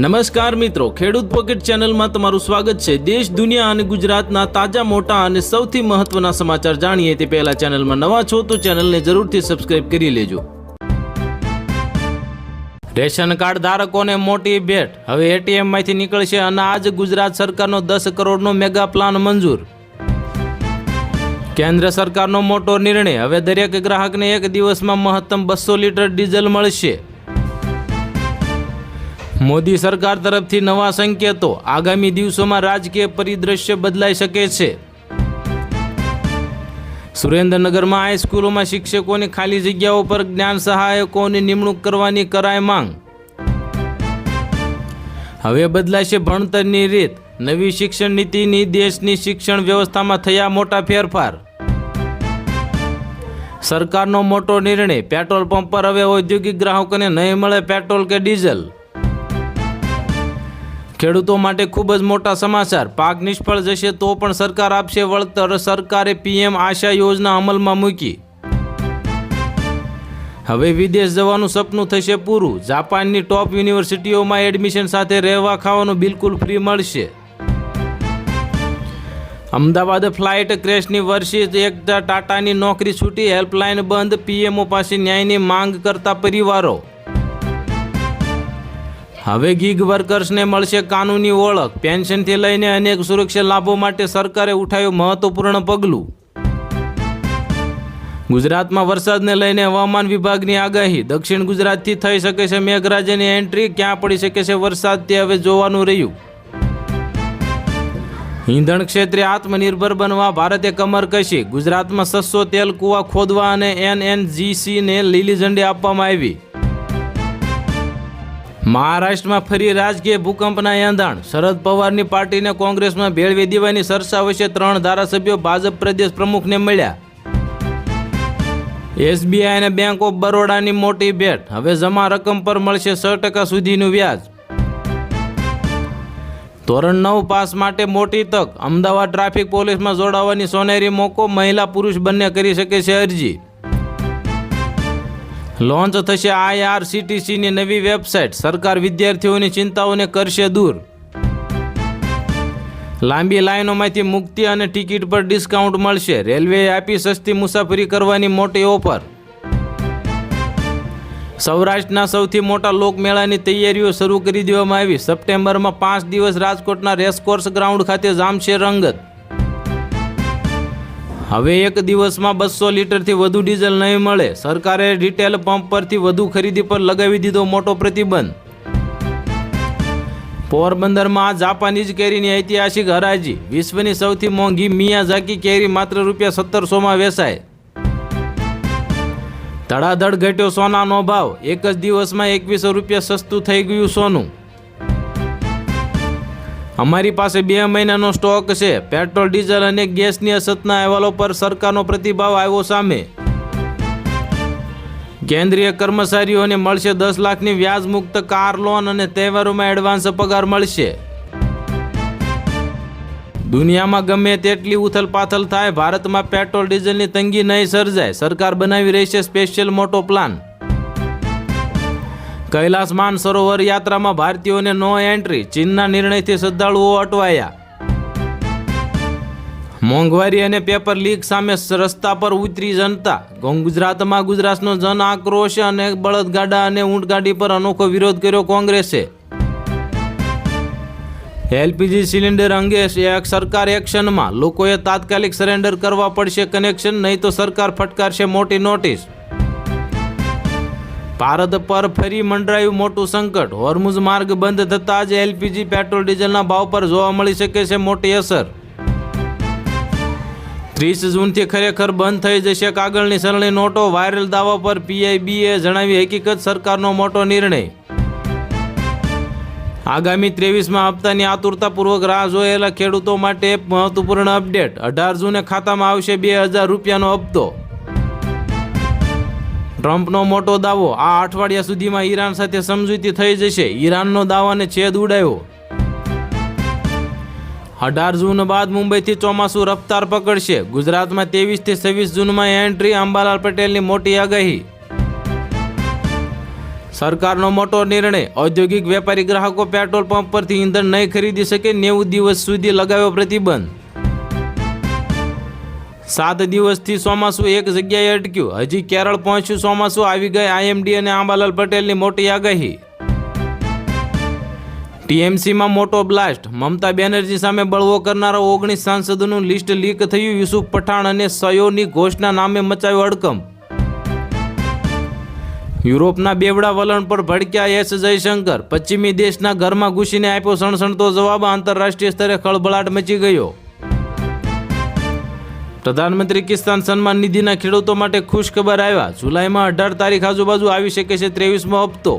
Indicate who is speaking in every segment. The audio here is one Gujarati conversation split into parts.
Speaker 1: નમસ્કાર મિત્રો, ખેડૂત પોકેટ ચેનલમાં તમારું સ્વાગત છે। દેશ, દુનિયા અને ગુજરાતના તાજા, મોટા અને સૌથી મહત્વના સમાચાર જાણીએ તે પહેલા ચેનલમાં નવા છો તો ચેનલને જરૂરથી સબસ્ક્રાઇબ કરી લેજો। રેશન કાર્ડ ધારકોને મોટી ભેટ, હવે એટીએમ માંથી નીકળશે અનાજ। ગુજરાત સરકારનો 10 કરોડનો મેગા પ્લાન મંજૂર। કેન્દ્ર સરકારનો મોટો નિર્ણય, હવે દરેક ગ્રાહકને એક દિવસમાં મહત્તમ 200 લીટર ડીઝલ મળશે। મોદી સરકાર તરફથી નવા સંકેતો, આગામી દિવસોમાં રાજકીય પરિદ્રશ્ય બદલાઈ શકે છે। સુરેન્દ્રનગરમાં હાઈસ્કૂલોમાં શિક્ષકોની ખાલી જગ્યાઓ પર જ્ઞાન સહાયકોની નિમણૂક કરવાની કરાઈ માંગ। હવે બદલાશે ભણતરની રીત, નવી શિક્ષણ નીતિની દેશની શિક્ષણ વ્યવસ્થામાં થયા મોટા ફેરફાર। સરકારનો મોટો નિર્ણય, પેટ્રોલ પંપ પર હવે ઔદ્યોગિક ગ્રાહકોને નહીં મળે પેટ્રોલ કે ડીઝલ। ખેડૂતો માટે ખૂબ જ મોટા સમાચાર, પાક નિષ્ફળ જશે તો પણ સરકાર આપશે વળતર। સરકારે પીએમ આશા યોજના અમલમાં મૂકી। હવે વિદેશ જવાનું સપનું થશે પૂરું, જાપાનની ટોપ યુનિવર્સિટીઓમાં એડમિશન સાથે રહેવા ખાવાનું બિલકુલ ફ્રી મળશે। અમદાવાદ ફ્લાઇટ ક્રેશની વર્ષિત એકતા ટાટાની નોકરી છૂટી, હેલ્પલાઇન બંધ, પીએમઓ પાસે ન્યાયની માંગ કરતા પરિવારો। હવે ગીગ વર્કર્સને મળશે કાનૂની ઓળખ, પેન્શનથી લઈને અનેક સુરક્ષા લાભો માટે સરકારે ઉઠાવ્યું મહત્વપૂર્ણ પગલું। ગુજરાતમાં વરસાદને લઈને હવામાન વિભાગની આગાહી, દક્ષિણ ગુજરાતથી થઈ શકે છે મેઘરાજાની એન્ટ્રી, ક્યાં પડી શકે છે વરસાદ તે હવે જોવાનું રહ્યું। ઈંધણ ક્ષેત્રે આત્મનિર્ભર બનવા ભારતે કમર કશી, ગુજરાતમાં 600 તેલ કુવા ખોદવા અને NNGCને લીલી ઝંડી આપવામાં આવી। મહારાષ્ટ્રમાં ફરી રાજકીય ભૂકંપના એંધાણ, શરદ પવારની પાર્ટીને કોંગ્રેસમાં ભેળવી દેવાની ચર્ચા વચ્ચે 3 ધારાસભ્યો ભાજપ પ્રદેશ પ્રમુખને મળ્યા। SBI અને બેંક ઓફ બરોડાની મોટી ભેટ, હવે જમા રકમ પર મળશે 6% સુધીનું વ્યાજ। ધોરણ 9 પાસ માટે મોટી તક, અમદાવાદ ટ્રાફિક પોલીસમાં જોડાવાની સોનેરી મોકો, મહિલા પુરુષ બંને કરી શકે છે અરજી। લોન્ચ થશે IRCTCની નવી વેબસાઇટ, સરકાર વિદ્યાર્થીઓની ચિંતાઓને કરશે દૂર। લાંબી લાઈનોમાંથી મુક્તિ અને ટિકિટ પર ડિસ્કાઉન્ટ મળશે, રેલવેએ આપી સસ્તી મુસાફરી કરવાની મોટી ઓફર। સૌરાષ્ટ્રના સૌથી મોટા લોકમેળાની તૈયારીઓ શરૂ કરી દેવામાં આવી, સપ્ટેમ્બરમાં 5 દિવસ રાજકોટના રેસકોર્સ ગ્રાઉન્ડ ખાતે જામશે રંગત। હવે એક દિવસમાં 200 લીટરથી વધુ ડીઝલ નહીં મળે, સરકારે રિટેલ પંપ પરથી વધુ ખરીદી પર લગાવી દીધો મોટો પ્રતિબંધ। પોરબંદરમાં જાપાનીઝ કેરીની ઐતિહાસિક હરાજી, વિશ્વની સૌથી મોંઘી મિયાઝાકી કેરી માત્ર ₹1700માં વેચાય। ધડાધડ ઘટ્યો સોનાનો ભાવ, એક જ દિવસમાં ₹2100 સસ્તું થઈ ગયું સોનું। અમારી પાસે 2 મહિનાનો સ્ટોક છે, પેટ્રોલ ડીઝલ અને ગેસની અછતના અહેવાલો પર સરકારનો પ્રતિભાવ આવ્યો સામે। કેન્દ્રીય કર્મચારીઓને મળશે 10 લાખની વ્યાજ મુક્ત કાર લોન અને તહેવારોમાં એડવાન્સ પગાર મળશે। દુનિયામાં ગમે તેટલી ઉથલપાથલ થાય, ભારતમાં પેટ્રોલ ડીઝલની તંગી નહીં સર્જાય, સરકાર બનાવી રહી છે સ્પેશિયલ મોટો પ્લાન। કૈલાસ માનસરોવર યાત્રામાં ભારતીયોને નો એન્ટ્રી, ચીનના નિર્ણયથી શ્રદ્ધાળુઓ અટવાયા। મોંઘવારી અને પેપર લીક સામે રસ્તા પર ઉતરી જનતા, ગુજરાતમાં ગુજરાતનો જન આક્રોશ અને બળદગાડા અને ઊંટગાડી પર અનોખો વિરોધ કર્યો કોંગ્રેસે। LPG સિલિન્ડર અંગે સરકાર એક્શનમાં, લોકોએ તાત્કાલિક સરેન્ડર કરવા પડશે કનેક્શન, નહીં તો સરકાર ફટકારશે મોટી નોટિસ। ભારત પર ફરી મંડરાયું મોટું સંકટ, હોર્મુઝ માર્ગ બંધ થતાં જ LPG પેટ્રોલ ડીઝલના ભાવ પર જોવા મળી શકે છે મોટી અસર। 30 જૂનથી ખરેખર બંધ થઈ જશે કાગળની ચલણી નોટો, વાયરલ દાવા પર PIBએ જણાવી હકીકત, સરકારનો મોટો નિર્ણય। આગામી 23મા હપ્તાની આતુરતાપૂર્વક રાહ જોયેલા ખેડૂતો માટે મહત્વપૂર્ણ અપડેટ, 18 જૂને ખાતામાં આવશે ₹2000નો હપ્તો। ટ્રમ્પનો મોટો દાવો, આ અઠવાડિયા સુધીમાં ઈરાન સાથે સમજૂતી થઈ જશે, ઈરાનનો દાવાને છેદ ઉડાવ્યો। 18 જૂન બાદ મુંબઈથી ચોમાસું રફતાર પકડશે, ગુજરાતમાં 23 થી 26 જૂનમાં એન્ટ્રી, અંબાલાલ પટેલની મોટી આગાહી। સરકારનો મોટો નિર્ણય, ઔદ્યોગિક વેપારી ગ્રાહકો પેટ્રોલ પંપ પરથી ઈંધણ નહીં ખરીદી શકે, 90 દિવસ સુધી લગાવ્યો પ્રતિબંધ. 7 દિવસથી ચોમાસું એક જગ્યાએ અટક્યું, હજી કેરળ પહોંચ્યું ચોમાસું, આવી ગઈ IMD અને આંબાલાલ પટેલની મોટી આગાહી. TMCમાં મોટો બ્લાસ્ટ, મમતા બેનર્જી સામે બળવો કરનારા 19 સાંસદોનું લિસ્ટ લીક થયું, યુસુફ પઠાણ અને સયોની ઘોષના નામે મચાવ્યો હડકંપ. યુરોપના બેવડા વલણ પર ભડક્યા S જયશંકર, પશ્ચિમી દેશના ઘરમાં ઘૂસીને આપ્યો સણસણતો જવાબ, આંતરરાષ્ટ્રીય સ્તરે ખળભળાટ મચી ગયો. પ્રધાનમંત્રી કિસાન સન્માન નિધિના ખેડૂતો માટે ખુશ ખબર આવ્યા, જુલાઈમાં 18 તારીખ આજુબાજુ આવી શકે છે 23મો હપ્તો.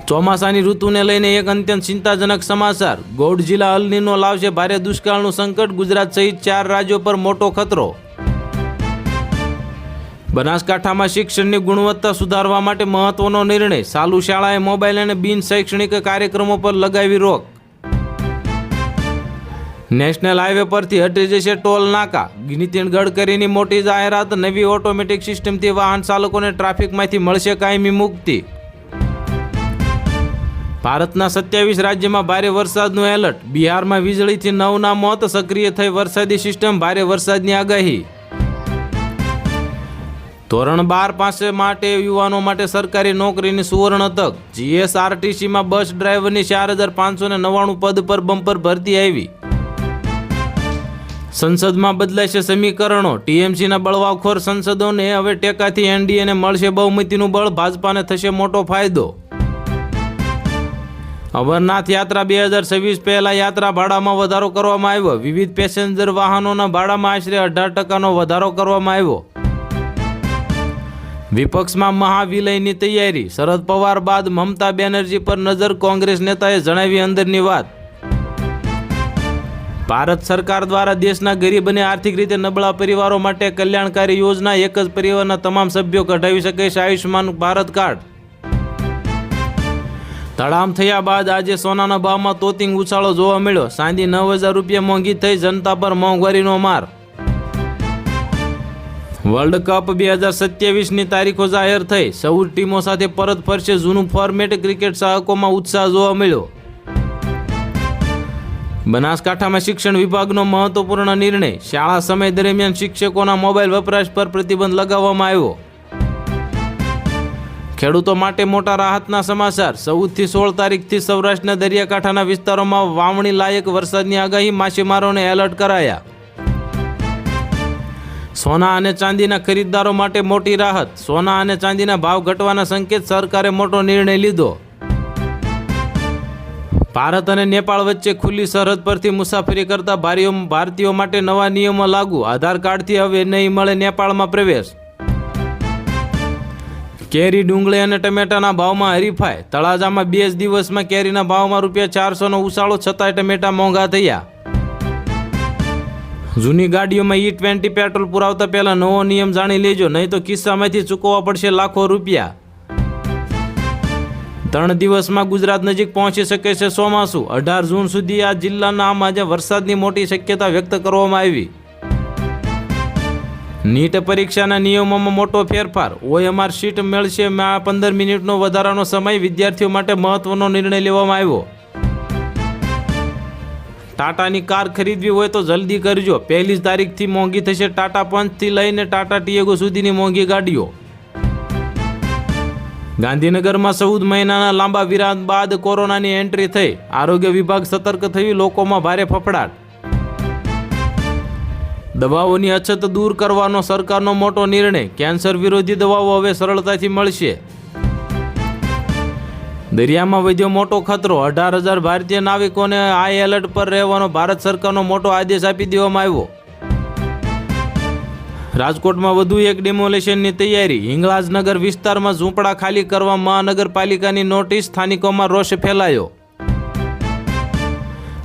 Speaker 1: ચોમાસાની ઋતુને લઈને એક અત્યંત ચિંતાજનક સમાચાર, ગોડઝિલા અલ નીનો લાવશે ભારે દુષ્કાળનું સંકટ, ગુજરાત સહિત 4 રાજ્યો પર મોટો ખતરો. બનાસકાંઠામાં શિક્ષણની ગુણવત્તા સુધારવા માટે મહત્વનો નિર્ણય, ચાલુ શાળાએ મોબાઈલ અને બિન શૈક્ષણિક કાર્યક્રમો પર લગાવી રોક. નેશનલ હાઈવે પરથી હટી જશે ટોલ નાકા, નીતિન ગડકરીની મોટી જાહેરાત, નવી ઓટોમેટિક સિસ્ટમથી વાહન ચાલકોને ટ્રાફિકમાંથી મળશે કાયમી મુક્તિ. ભારતના 27 રાજ્યમાં ભારે વરસાદનું એલર્ટ, બિહારમાં વીજળીથી 9ના મોત, સક્રિય થઈ વરસાદી સિસ્ટમ, ભારે વરસાદની આગાહી. ધોરણ 12 પાસે માટે યુવાનો માટે સરકારી નોકરીની સુવર્ણ તક, GSRTCમાં બસ ડ્રાઈવરની 4599 પદ પર બમ્પર ભરતી આવી. સંસદમાં બદલાશે સમીકરણો, TMCના બળવાખોર સંસદોને હવે ટેકાથી NDAને મળશે બહુમતીનું બળ, ભાજપાને થશે મોટો ફાયદો. અમરનાથ યાત્રા 2026 પહેલા યાત્રા ભાડામાં વધારો કરવામાં આવ્યો, વિવિધ પેસેન્જર વાહનોના ભાડામાં આશરે 18% વધારો કરવામાં આવ્યો. વિપક્ષમાં મહાવિલયની તૈયારી, શરદ પવાર બાદ મમતા બેનર્જી પર નજર, કોંગ્રેસ નેતાએ જણાવી અંદરની વાત. ભારત સરકાર દ્વારા દેશના ગરીબ અને આર્થિક રીતે નબળા પરિવારો માટે કલ્યાણકારી યોજના, એક જ પરિવારના તમામ સભ્યો કઢાવી શકે છે આયુષ્માન ભારત કાર્ડ. ધડામ થયા બાદ આજે સોનાના ભાવમાં તોતિંગ ઉછાળો જોવા મળ્યો, ચાંદી 9000 રૂપિયા મોંઘી થઈ, જનતા પર મોંઘવારીનો માર. વર્લ્ડ કપ 2027ની તારીખો જાહેર થઈ, 14 ટીમો સાથે પરત ફરશે જૂનું ફોર્મેટ, ક્રિકેટ ચાહકોમાં ઉત્સાહ જોવા મળ્યો. બનાસકાંઠામાં શિક્ષણ વિભાગનો મહત્વપૂર્ણ નિર્ણય, શાળા સમય દરમિયાન શિક્ષકોના મોબાઈલ વપરાશ પર પ્રતિબંધ લગાવવામાં આવ્યો. ખેડૂતો માટે મોટા રાહતના સમાચાર, 14 થી 16 તારીખથી સૌરાષ્ટ્રના દરિયાકાંઠાના વિસ્તારોમાં વાવણી લાયક વરસાદની આગાહી, માછીમારોને એલર્ટ કરાયા. સોના અને ચાંદીના ખરીદદારો માટે મોટી રાહત, સોના અને ચાંદીના ભાવ ઘટવાના સંકેત, સરકારે મોટો નિર્ણય લીધો. ભારત અને નેપાળ વચ્ચે ખુલ્લી સરહદ પરથી મુસાફરી કરતા ભારતીયો માટે નવા નિયમો લાગુ, આધાર કાર્ડથી હવે નહીં મળે નેપાળમાં પ્રવેશ. કેરી, ડુંગળી અને ટમેટાના ભાવમાં હરીફાઈ, તળાજામાં 2 દિવસમાં કેરીના ભાવમાં ₹400નો ઉછાળો, છતાંય ટમેટા મોંઘા થયા. જૂની ગાડીઓમાં E20 પેટ્રોલ પુરાવતા પહેલા નવો નિયમ જાણી લેજો, નહીં તો કિસ્સામાંથી ચૂકવવા પડશે લાખો રૂપિયા. 3 દિવસમાં ગુજરાત નજીક પહોંચી શકે છે ચોમાસું, 18 જૂન સુધી આ જિલ્લાના આજે વરસાદની મોટી શક્યતા વ્યક્ત કરવામાં આવી. નીટ પરીક્ષાના નિયમોમાં મોટો ફેરફાર, OMR સીટ મળશે 15 મિનિટનો વધારાનો સમય, વિદ્યાર્થીઓ માટે મહત્વનો નિર્ણય લેવામાં આવ્યો. ટાટાની કાર ખરીદવી હોય તો જલ્દી કરજો, 1 તારીખથી મોંઘી થશે ટાટા પંચથી લઈને ટાટા ટિયાગો સુધીની મોંઘી ગાડીઓ. ગાંધીનગરમાં 14 મહિનાના લાંબા વિરામ બાદ કોરોનાની એન્ટ્રી થઈ, આરોગ્ય વિભાગ સતર્ક થયું, લોકોમાં ભારે ફફડાટ. દવાઓની અછત દૂર કરવાનો સરકારનો મોટો નિર્ણય, કેન્સર વિરોધી દવાઓ હવે સરળતાથી મળશે. દરિયામાં વધ્યો મોટો ખતરો, 18,000 ભારતીય નાવિકોને હાઈ એલર્ટ પર રહેવાનો ભારત સરકારનો મોટો આદેશ આપી દેવામાં આવ્યો. રાજકોટમાં વધુ એક ડેમોલેશનની તૈયારી, હિંગળાજનગર વિસ્તારમાં ઝૂંપડા ખાલી કરવા મહાનગરપાલિકાની નોટિસ, સ્થાનિકોમાં રોષ ફેલાયો.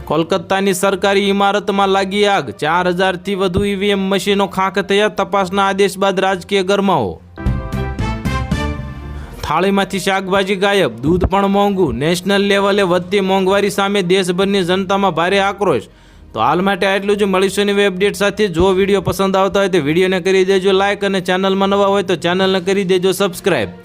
Speaker 1: કોલકાતાની સરકારી ઇમારતમાં લાગી આગ, 4000થી વધુ EVM મશીનો ખાખ થયા, તપાસના આદેશ બાદ રાજકીય ગરમાવો. થાળીમાંથી શાકભાજી ગાયબ, દૂધ પણ મોંઘું, નેશનલ લેવલે વધતી મોંઘવારી સામે દેશભરની જનતામાં ભારે આક્રોશ. તો હાલ માટે આટલું જ, મળીશું નવી અપડેટ સાથે. જો વિડીયો પસંદ આવતા હોય તો વિડીયોને કરી દેજો લાઇક, અને ચેનલમાં નવા હોય તો ચેનલને કરી દેજો સબસ્ક્રાઈબ.